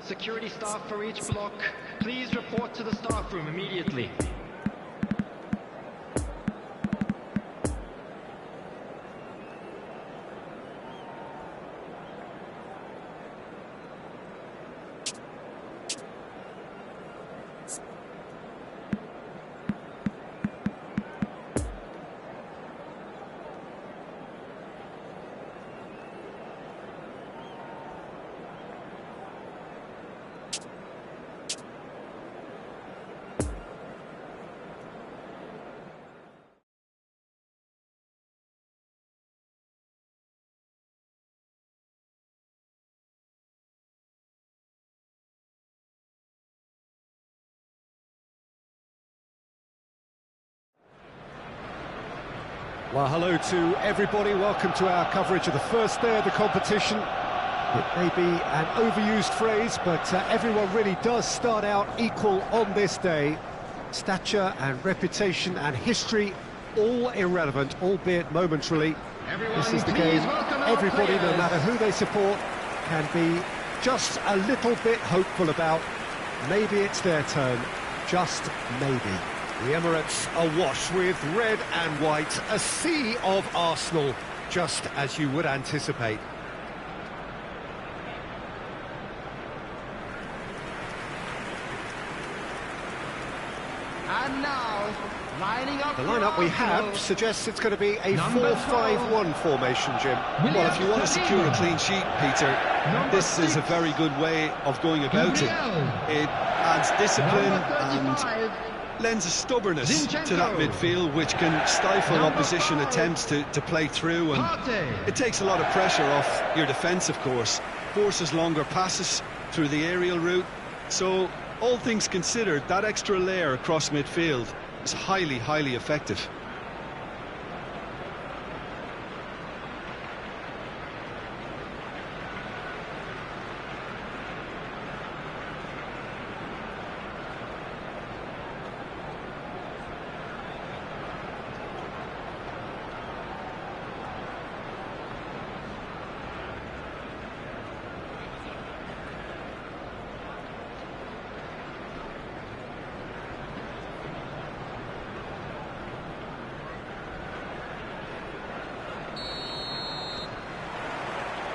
Security staff for each block, please report to the staff room immediately. Well, hello to everybody. Welcome to our coverage of the first day of the competition. It may be an overused phrase, but everyone really does start out equal on this day. Stature and reputation and history, all irrelevant, albeit momentarily. This is the game. Everybody, no matter who they support, can be just a little bit hopeful about. Maybe it's their turn. Just maybe. The Emirates awash with red and white, a sea of Arsenal, just as you would anticipate. And now, lining up. The lineup we have suggests it's going to be a 4-5-1 formation, Jim. Well, if you want to secure a clean sheet, Peter, this is a very good way of going about it. It adds discipline and lends a stubbornness to that midfield, which can stifle opposition attempts to play through, and it takes a lot of pressure off your defence, of course, forces longer passes through the aerial route. So all things considered, that extra layer across midfield is highly, highly effective.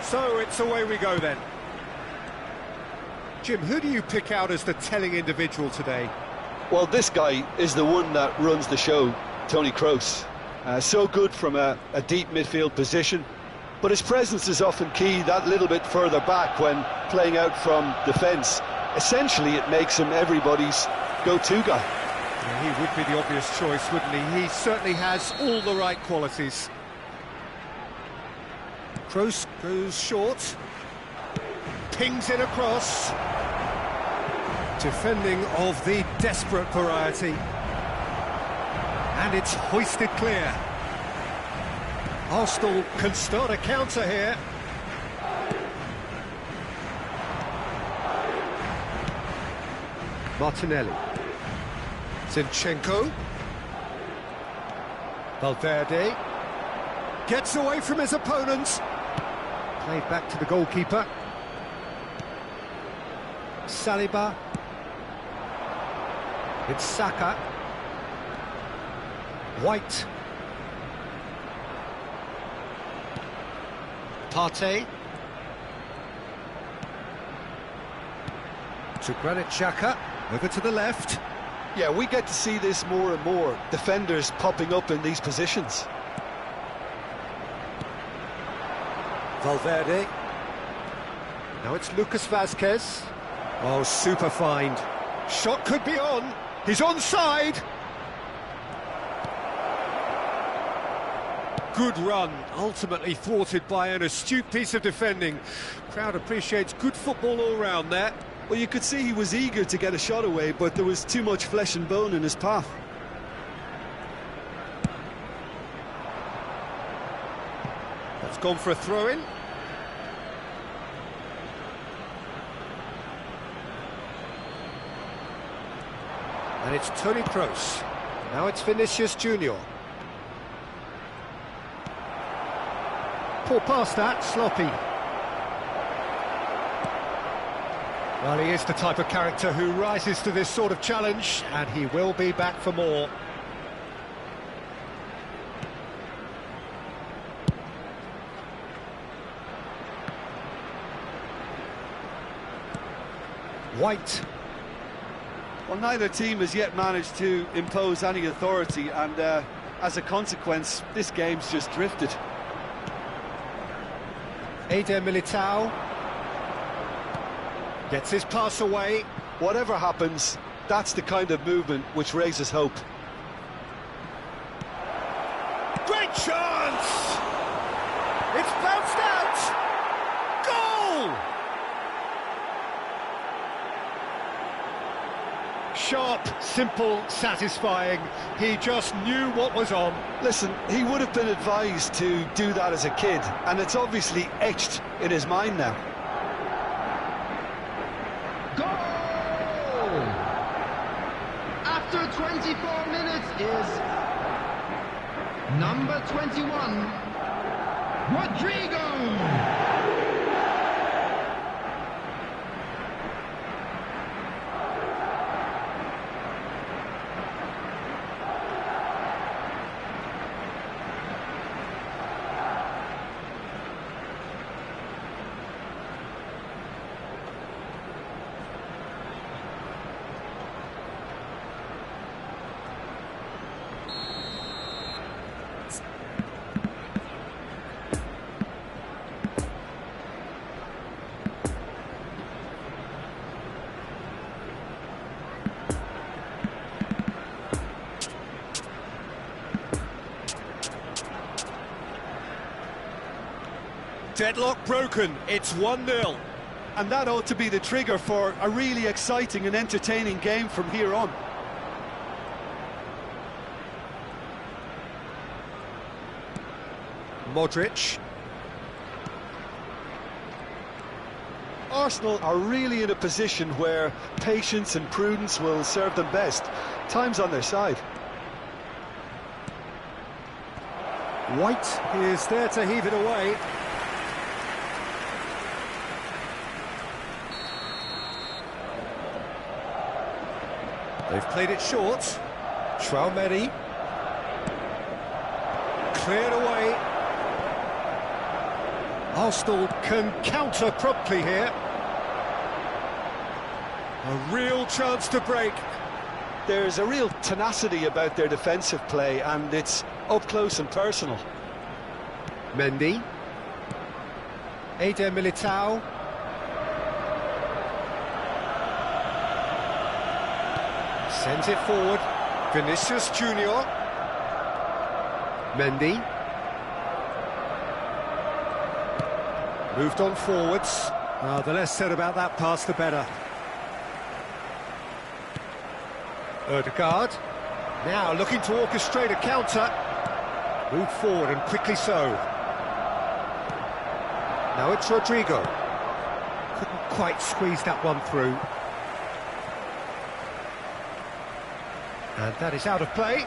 So it's away we go then. Jim, who do you pick out as the telling individual today? Well, this guy is the one that runs the show, Toni Kroos. So good from a deep midfield position, but his presence is often key that little bit further back when playing out from defence. Essentially, it makes him everybody's go-to guy. Yeah, he would be the obvious choice, wouldn't he? He certainly has all the right qualities. Kroos goes short, pings it across. Defending of the desperate variety. And it's hoisted clear. Arsenal can start a counter here. Martinelli. Zinchenko. Valverde. Gets away from his opponents. Played back to the goalkeeper. Saliba. It's Saka. White. Partey. To Granit Xhaka. Over to the left. Yeah, we get to see this more and more. Defenders popping up in these positions. Valverde. Now it's Lucas Vazquez. Oh, super find. Shot could be on. He's onside. Good run, ultimately thwarted by an astute piece of defending. Crowd appreciates good football all round there. Well, you could see he was eager to get a shot away, but there was too much flesh and bone in his path. That's gone for a throw-in. And it's Toni Kroos. Now it's Vinicius Junior. Poor pass that, sloppy. Well, he is the type of character who rises to this sort of challenge, and he will be back for more. White. Well, neither team has yet managed to impose any authority, and as a consequence, this game's just drifted. Eder Militao gets his pass away. Whatever happens, that's the kind of movement which raises hope. Great chance! It's bounced out! Goal! Sharp, simple, satisfying. He just knew what was on. Listen, he would have been advised to do that as a kid, and it's obviously etched in his mind now. Goal! After 24 minutes is number 21, Rodrigo! Deadlock broken, it's 1-0. And that ought to be the trigger for a really exciting and entertaining game from here on. Modric. Arsenal are really in a position where patience and prudence will serve them best. Time's on their side. White is there to heave it away. They've played it short. Traumeri. Cleared away. Arsenal can counter promptly here. A real chance to break. There's a real tenacity about their defensive play, and it's up close and personal. Mendy. Eder Militao. Sends it forward. Vinicius Junior. Mendy. Moved on forwards. The less said about that pass, the better. Ødegaard. Now looking to orchestrate a counter. Move forward and quickly so. Now it's Rodrigo. Couldn't quite squeeze that one through. And that is out of play.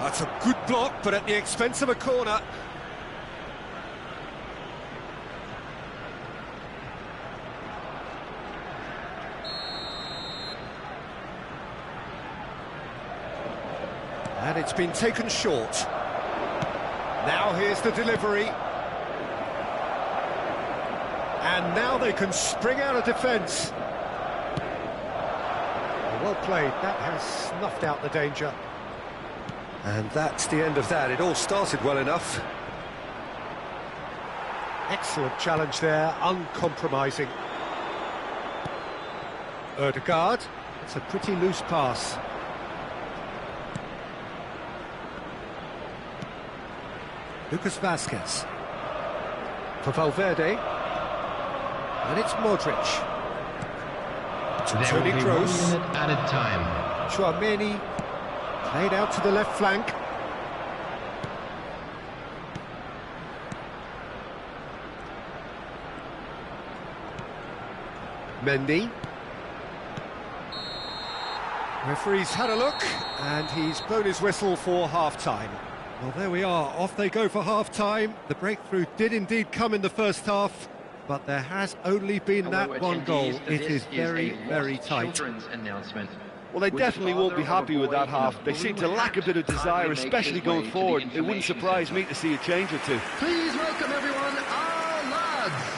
That's a good block, but at the expense of a corner. And it's been taken short. Now here's the delivery. And now they can spring out of defence. Well played, that has snuffed out the danger. And that's the end of that. It all started well enough. Excellent challenge there, uncompromising. Ødegaard, it's a pretty loose pass. Lucas Vazquez. For Valverde. And it's Modric. To Toni Kroos. Added time. Traumeri. Played out to the left flank. Mendy. Referee's had a look, and he's blown his whistle for half-time. Well, there we are. Off they go for half-time. The breakthrough did indeed come in the first half, but there has only been that one goal. It is very, very tight. Well, they definitely won't be happy with that half. They seem to lack a bit of desire, especially going forward. It wouldn't surprise me to see a change or two. Please welcome everyone, our lads.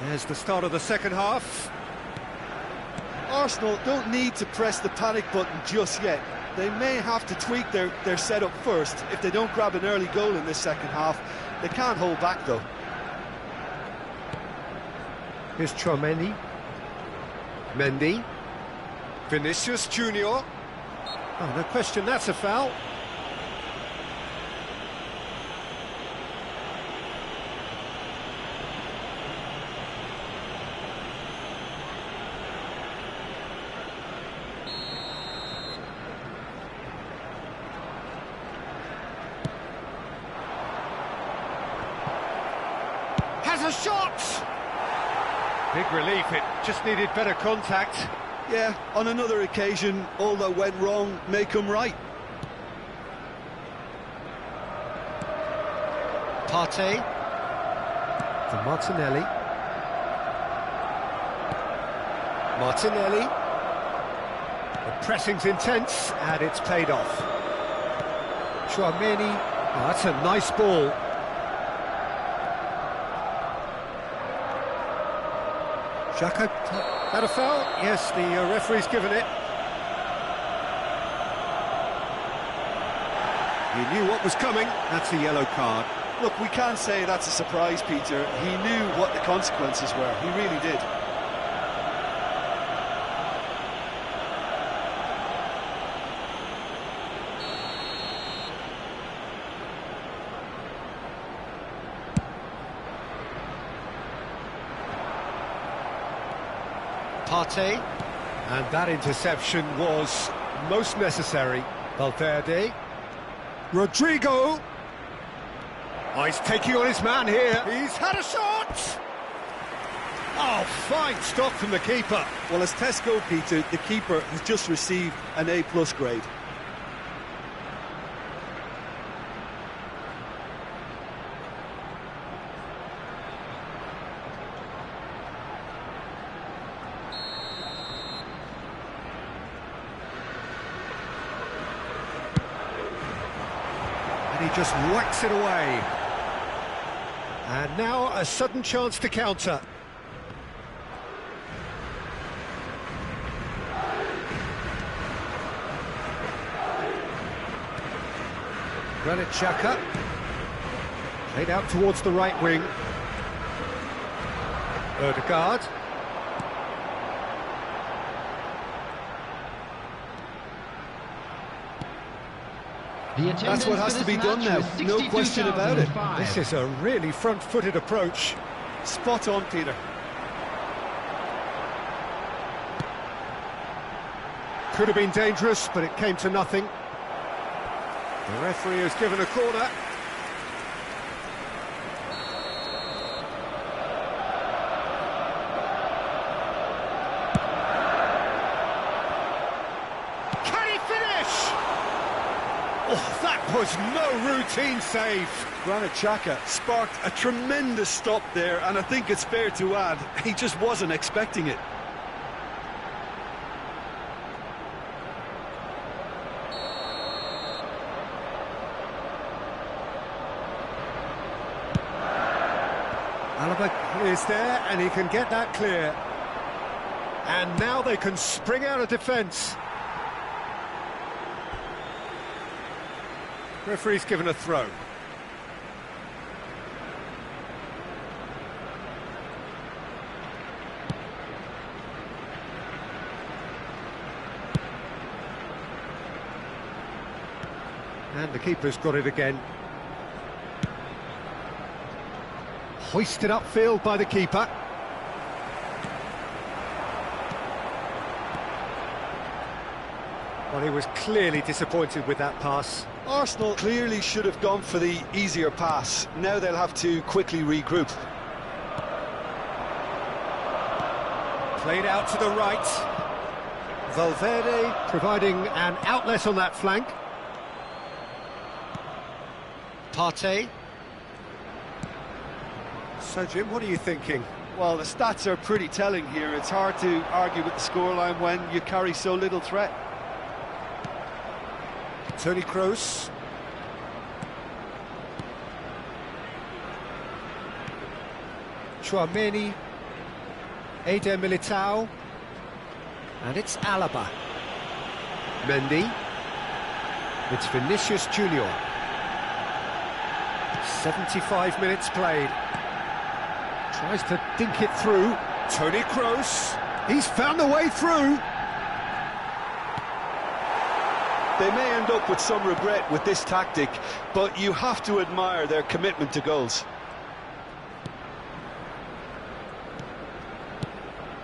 There's the start of the second half. Arsenal don't need to press the panic button just yet. They may have to tweak their setup first. If they don't grab an early goal in this second half, they can't hold back though. Here's Chouameni. Mendy. Vinicius Junior. Oh, no question, that's a foul. Has a shot! Big relief, it just needed better contact. Yeah, on another occasion, all that went wrong may come right. Partey. For Martinelli. Martinelli. The pressing's intense, and it's paid off. Chouameni. Oh, that's a nice ball. Xhaka, that a foul? Yes, the referee's given it. He knew what was coming. That's a yellow card. Look, we can't say that's a surprise, Peter. He knew what the consequences were. He really did. Partey, and that interception was most necessary. Valverde, Rodrigo. Oh, he's taking on his man here. He's had a shot. Oh, fine stop from the keeper. Well, as tests go, Peter, the keeper has just received an A+ grade. And he just whacks it away. And now a sudden chance to counter. Granit Xhaka. Played out towards the right wing. Odegaard. That's what has to be done now, no question about it. This is a really front-footed approach. Spot on, Peter. Could have been dangerous, but it came to nothing. The referee has given a corner. Can he finish? Oh, that was no routine save. Granit Xhaka sparked a tremendous stop there, and I think it's fair to add, he just wasn't expecting it. Alaba is there, and he can get that clear. And now they can spring out of defence. Referee's given a throw. And the keeper's got it again. Hoisted upfield by the keeper. Well, he was clearly disappointed with that pass. Arsenal clearly should have gone for the easier pass. Now they'll have to quickly regroup. Played out to the right. Valverde providing an outlet on that flank. Partey. So, Jim, what are you thinking? Well, the stats are pretty telling here. It's hard to argue with the scoreline when you carry so little threat. Toni Kroos. Tchouaméni. Eder Militao. And it's Alaba. Mendy. It's Vinicius Junior. 75 minutes played. Tries to dink it through. Toni Kroos. He's found a way through. They may end up with some regret with this tactic, but you have to admire their commitment to goals.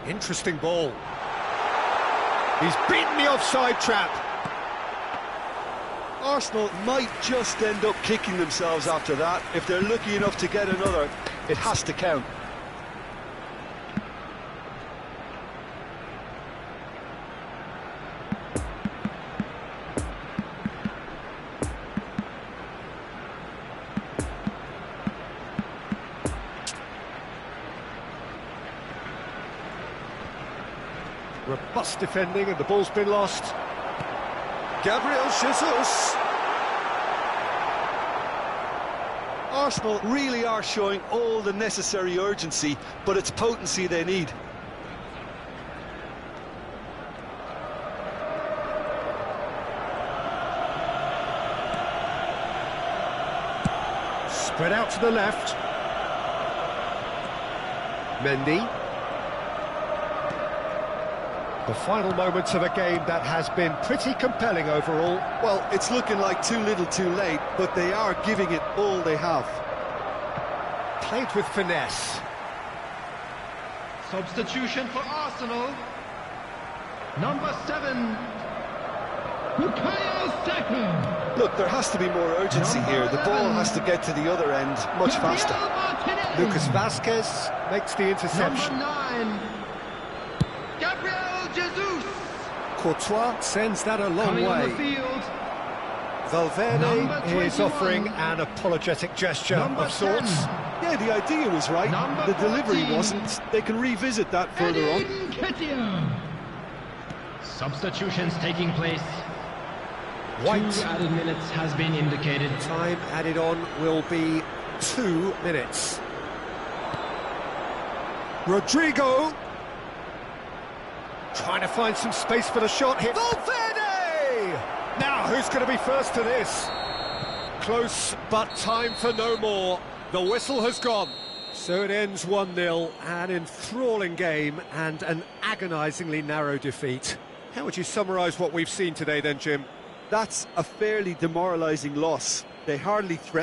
Interesting ball. He's beaten the offside trap. Arsenal might just end up kicking themselves after that. If they're lucky enough to get another, it has to count. Robust defending and the ball's been lost. Gabriel Jesus. Arsenal really are showing all the necessary urgency, but it's potency they need. Spread out to the left. Mendy. The final moments of a game that has been pretty compelling overall. Well, it's looking like too little too late, but they are giving it all they have. Played with finesse. Substitution for Arsenal. Number 7, Bukayo Saka. Look, there has to be more urgency here. The ball has to get to the other end much faster. Lucas Vazquez makes the interception. Number 9, Gabriel Jesus. Courtois sends that a long Coming on the way. field. Valverde is offering an apologetic gesture Number of sorts. 10. Yeah, the idea was right. Number The delivery 14. wasn't. They can revisit that further on. Substitutions taking place. White. 2 added minutes has been indicated. Time added on will be 2 minutes. Rodrigo. Trying to find some space for the shot here. Valverde! Now, who's going to be first to this? Close, but time for no more. The whistle has gone. So it ends 1-0, an enthralling game and an agonisingly narrow defeat. How would you summarise what we've seen today then, Jim? That's a fairly demoralising loss. They hardly threatened